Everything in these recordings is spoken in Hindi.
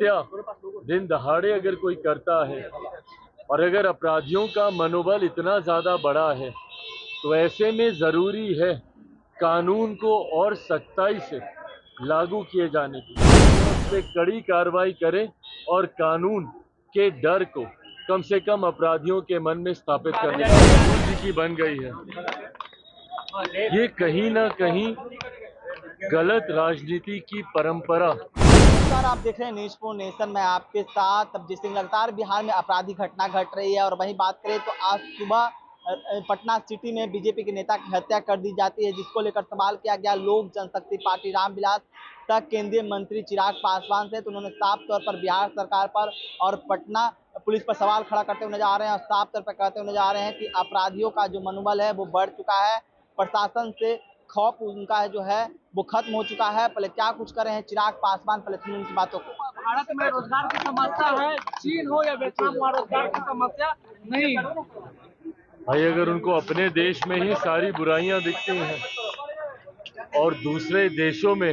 हत्या दिन दहाड़े अगर कोई करता है और अगर अपराधियों का मनोबल इतना ज़्यादा बड़ा है तो ऐसे में ज़रूरी है कानून को और सख्ताई से लागू किए जाने की, उस पर कड़ी कार्रवाई करें और कानून के डर को कम से कम अपराधियों के मन में स्थापित करने की बन गई है। ये कहीं ना कहीं गलत राजनीति की परंपरा। नमस्कार, आप देख रहे हैं न्यूज़ फॉर नेशन में आपके साथ अभिजीत सिंह। लगातार बिहार में आपराधिक घटना घट रही है और वहीं बात करें तो आज सुबह पटना सिटी में बीजेपी के नेता की हत्या कर दी जाती है, जिसको लेकर सवाल किया गया लोक जनशक्ति पार्टी रामविलास तक केंद्रीय मंत्री चिराग पासवान से। तो उन्होंने साफ तौर पर बिहार सरकार पर और पटना पुलिस पर सवाल खड़ा करते हुए नजर आ रहे हैं और साफ तौर पर कहते हुए नजर आ रहे हैं कि अपराधियों का जो मनोबल है वो बढ़ चुका है, प्रशासन से खौफ उनका है जो है वो खत्म हो चुका है। पहले क्या कुछ कर रहे हैं चिराग पासवान, पहले सुनिए उनकी बातों को। भारत में रोजगार की समस्या है, चीन हो या वियतनाम, वहाँ रोजगार की समस्या नहीं है। भाई अगर उनको अपने देश में ही सारी बुराइयां दिखती हैं और दूसरे देशों में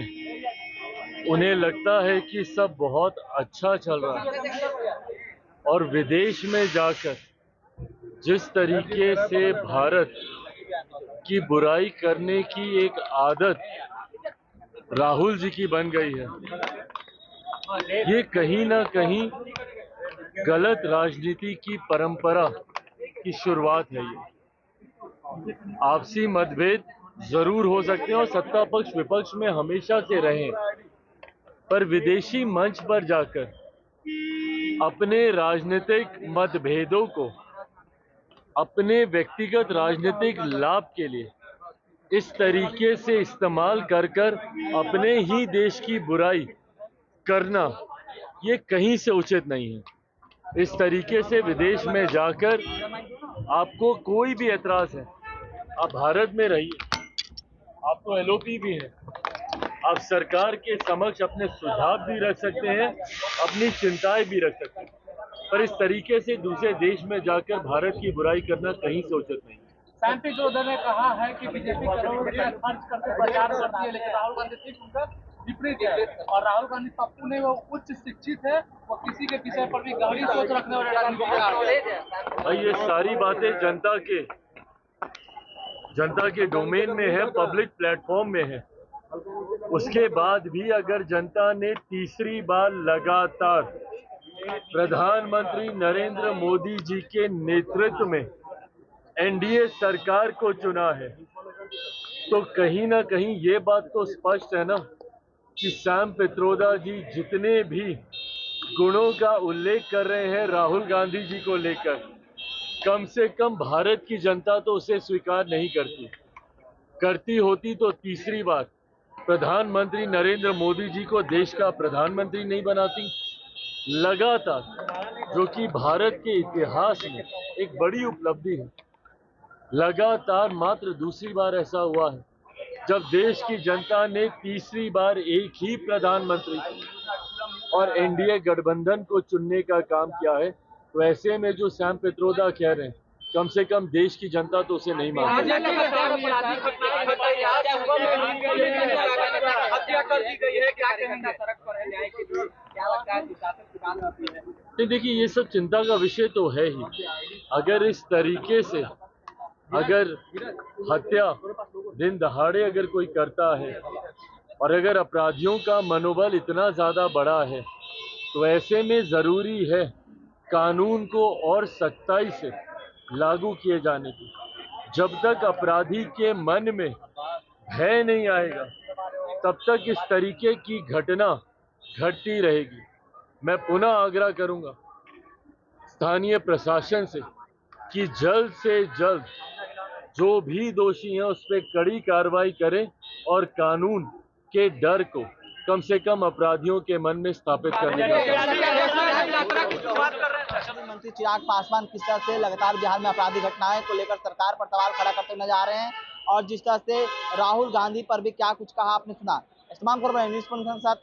उन्हें लगता है कि सब बहुत अच्छा चल रहा है और विदेश में जाकर जिस तरीके से भारत की बुराई करने की एक आदत राहुल जी की बन गई है, ये कहीं ना कहीं गलत राजनीति की परंपरा की शुरुआत है। ये आपसी मतभेद जरूर हो सकते हैं और सत्ता पक्ष विपक्ष में हमेशा से रहे, पर विदेशी मंच पर जाकर अपने राजनीतिक मतभेदों को अपने व्यक्तिगत राजनीतिक लाभ के लिए इस तरीके से इस्तेमाल कर कर अपने ही देश की बुराई करना ये कहीं से उचित नहीं है। इस तरीके से विदेश में जाकर आपको कोई भी एतराज है, आप भारत में रहिए, आपको एलओपी भी है, आप सरकार के समक्ष अपने सुझाव भी रख सकते हैं, अपनी चिंताएं भी रख सकते हैं, पर इस तरीके से दूसरे देश में जाकर भारत की बुराई करना कहीं से उचित नहीं। सैम पित्रोदा ने कहा है कि बीजेपी करोड़ों रुपया खर्च करके प्रचार करती है, लेकिन राहुल गांधी ठीक उनका विपरीत है। और राहुल गांधी पप्पू ने वो उच्च शिक्षित है, वो किसी के विषय पर भी गहरी सोच रखने वाले। भाई ये सारी बातें जनता के डोमेन में है, पब्लिक प्लेटफॉर्म में है। उसके बाद भी अगर जनता ने तीसरी बार लगातार प्रधानमंत्री नरेंद्र मोदी जी के नेतृत्व में एनडीए सरकार को चुना है तो कहीं ना कहीं ये बात तो स्पष्ट है ना कि सैम पित्रोदा जी जितने भी गुणों का उल्लेख कर रहे हैं राहुल गांधी जी को लेकर, कम से कम भारत की जनता तो उसे स्वीकार नहीं करती होती तो तीसरी बार प्रधानमंत्री नरेंद्र मोदी जी को देश का प्रधानमंत्री नहीं बनाती। लगातार, जो कि भारत के इतिहास में एक बड़ी उपलब्धि है, लगातार मात्र दूसरी बार ऐसा हुआ है जब देश की जनता ने तीसरी बार एक ही प्रधानमंत्री और एनडीए गठबंधन को चुनने का काम किया है। तो ऐसे में जो सैम पित्रोदा कह रहे हैं, कम से कम देश की जनता तो उसे नहीं मानती। देखिए ये सब चिंता का विषय तो है ही। अगर इस तरीके से अगर हत्या दिन दहाड़े अगर कोई करता है और अगर अपराधियों का मनोबल इतना ज़्यादा बड़ा है तो ऐसे में ज़रूरी है कानून को और सख्ताई से लागू किए जाने की। जब तक अपराधी के मन में भय नहीं आएगा तब तक इस तरीके की घटना घटती रहेगी। मैं पुनः आग्रह करूंगा स्थानीय प्रशासन से कि जल्द से जल्द जो भी दोषी हैं उस पर कड़ी कार्रवाई करें और कानून के डर को कम से कम अपराधियों के मन में स्थापित करने का। मंत्री चिराग पासवान किस तरह से लगातार बिहार में आपराधिक घटनाएं को लेकर सरकार पर सवाल खड़ा करते नजर आ रहे हैं और जिस तरह से राहुल गांधी पर भी क्या कुछ कहा आपने सुना। इस्तेमाल कर रहे हैं न्यूज़ के साथ।